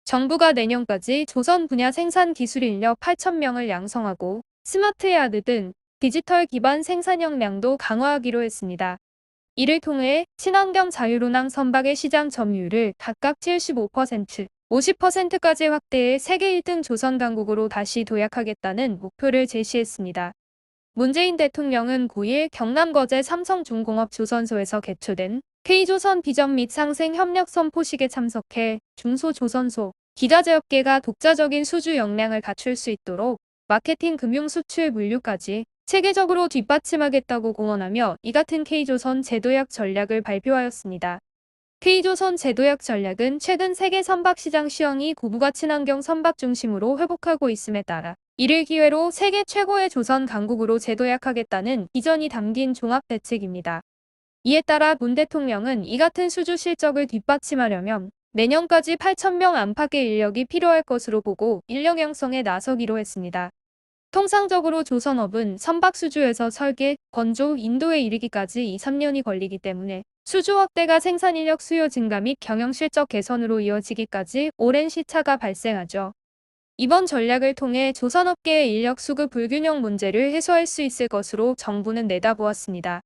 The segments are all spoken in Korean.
정부가 내년까지 조선 분야 생산 기술 인력 8,000명을 양성하고 스마트야드 등 디지털 기반 생산 역량도 강화하기로 했습니다. 이를 통해 친환경 자율운항 선박의 시장 점유율을 각각 75%, 50%까지 확대해 세계 1등 조선 강국으로 다시 도약하겠다는 목표를 제시했습니다. 문재인 대통령은 9일 경남 거제 삼성중공업조선소에서 개최된 K조선 비전 및 상생 협력 선포식에 참석해 중소조선소, 기자재업계가 독자적인 수주 역량을 갖출 수 있도록 마케팅, 금융, 수출, 물류까지 체계적으로 뒷받침하겠다고 공언하며 이 같은 K조선 제도약 전략을 발표하였습니다. K조선 제도약 전략은 최근 세계 선박 시장 시황이 고부가 친환경 선박 중심으로 회복하고 있음에 따라 이를 기회로 세계 최고의 조선 강국으로 재도약하겠다는 비전이 담긴 종합 대책입니다. 이에 따라 문 대통령은 이 같은 수주 실적을 뒷받침하려면 내년까지 8,000명 안팎의 인력이 필요할 것으로 보고 인력 양성에 나서기로 했습니다. 통상적으로 조선업은 선박 수주에서 설계, 건조, 인도에 이르기까지 2~3년이 걸리기 때문에 수주 확대가 생산 인력 수요 증가 및 경영 실적 개선으로 이어지기까지 오랜 시차가 발생하죠. 이번 전략을 통해 조선업계의 인력 수급 불균형 문제를 해소할 수 있을 것으로 정부는 내다보았습니다.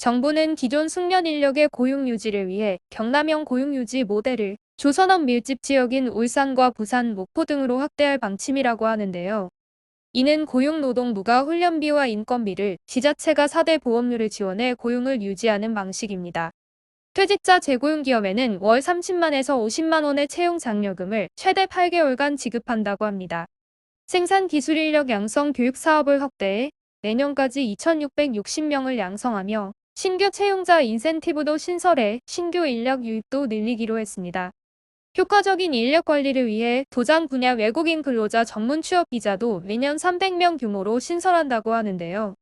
정부는 기존 숙련 인력의 고용 유지를 위해 경남형 고용 유지 모델을 조선업 밀집 지역인 울산과 부산, 목포 등으로 확대할 방침이라고 하는데요. 이는 고용노동부가 훈련비와 인건비를 지자체가 4대 보험료를 지원해 고용을 유지하는 방식입니다. 퇴직자 재고용 기업에는 월 30만에서 50만 원의 채용 장려금을 최대 8개월간 지급한다고 합니다. 생산 기술 인력 양성 교육 사업을 확대해 내년까지 2,660명을 양성하며 신규 채용자 인센티브도 신설해 신규 인력 유입도 늘리기로 했습니다. 효과적인 인력 관리를 위해 도장 분야 외국인 근로자 전문 취업 비자도 매년 300명 규모로 신설한다고 하는데요.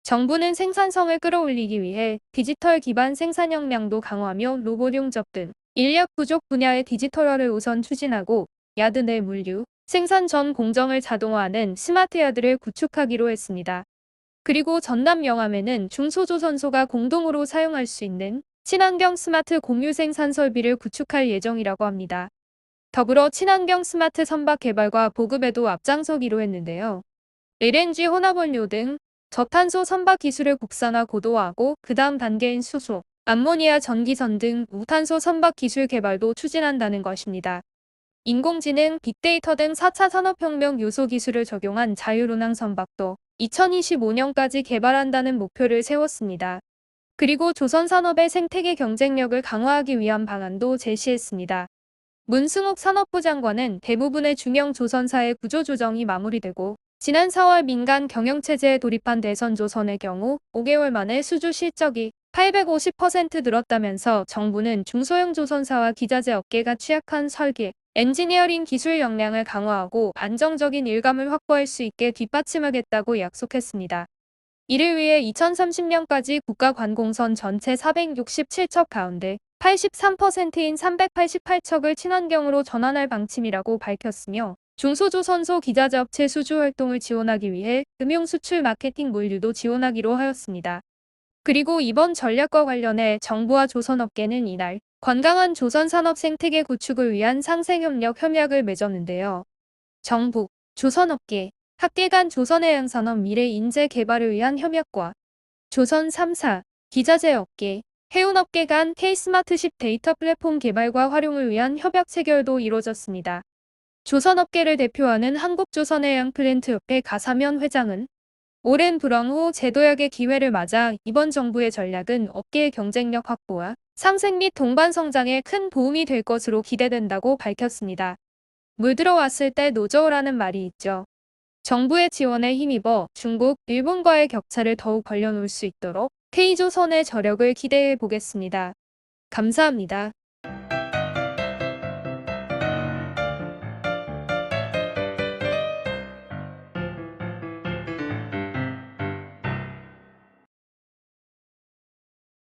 정부는 생산성을 끌어올리기 위해 디지털 기반 생산 역량도 강화하며 로봇 용접 등 인력 부족 분야의 디지털화를 우선 추진하고 야드 내 물류, 생산 전 공정을 자동화하는 스마트 야드를 구축하기로 했습니다. 그리고 전남 영암에는 중소조선소가 공동으로 사용할 수 있는 친환경 스마트 공유 생산 설비를 구축할 예정이라고 합니다. 더불어 친환경 스마트 선박 개발과 보급에도 앞장서기로 했는데요. LNG 혼합원료 등 저탄소 선박 기술을 국산화 고도화하고 그 다음 단계인 수소, 암모니아 전기선 등 무탄소 선박 기술 개발도 추진한다는 것입니다. 인공지능, 빅데이터 등 4차 산업혁명 요소 기술을 적용한 자율운항 선박도 2025년까지 개발한다는 목표를 세웠습니다. 그리고 조선산업의 생태계 경쟁력을 강화하기 위한 방안도 제시했습니다. 문승욱 산업부 장관은 대부분의 중형 조선사의 구조조정이 마무리되고 지난 4월 민간 경영체제에 돌입한 대선조선의 경우 5개월 만에 수주 실적이 850% 늘었다면서 정부는 중소형 조선사와 기자재 업계가 취약한 설계, 엔지니어링 기술 역량을 강화하고 안정적인 일감을 확보할 수 있게 뒷받침하겠다고 약속했습니다. 이를 위해 2030년까지 국가관공선 전체 467척 가운데 83%인 388척을 친환경으로 전환할 방침이라고 밝혔으며 중소조선소 기자재업체 수주 활동을 지원하기 위해 금융, 수출, 마케팅, 물류도 지원하기로 하였습니다. 그리고 이번 전략과 관련해 정부와 조선업계는 이날 건강한 조선산업 생태계 구축을 위한 상생협력 협약을 맺었는데요. 정부, 조선업계, 학계 간 조선해양산업 미래 인재 개발을 위한 협약과 조선 3사, 기자재업계, 해운업계 간 K스마트십 데이터 플랫폼 개발과 활용을 위한 협약 체결도 이뤄졌습니다. 조선업계를 대표하는 한국조선해양플랜트협회 가사면 회장은 오랜 불황 후 재도약의 기회를 맞아 이번 정부의 전략은 업계의 경쟁력 확보와 상생 및 동반 성장에 큰 도움이 될 것으로 기대된다고 밝혔습니다. 물 들어왔을 때 노저우라는 말이 있죠. 정부의 지원에 힘입어 중국, 일본과의 격차를 더욱 벌려놓을 수 있도록 K조선의 저력을 기대해 보겠습니다. 감사합니다.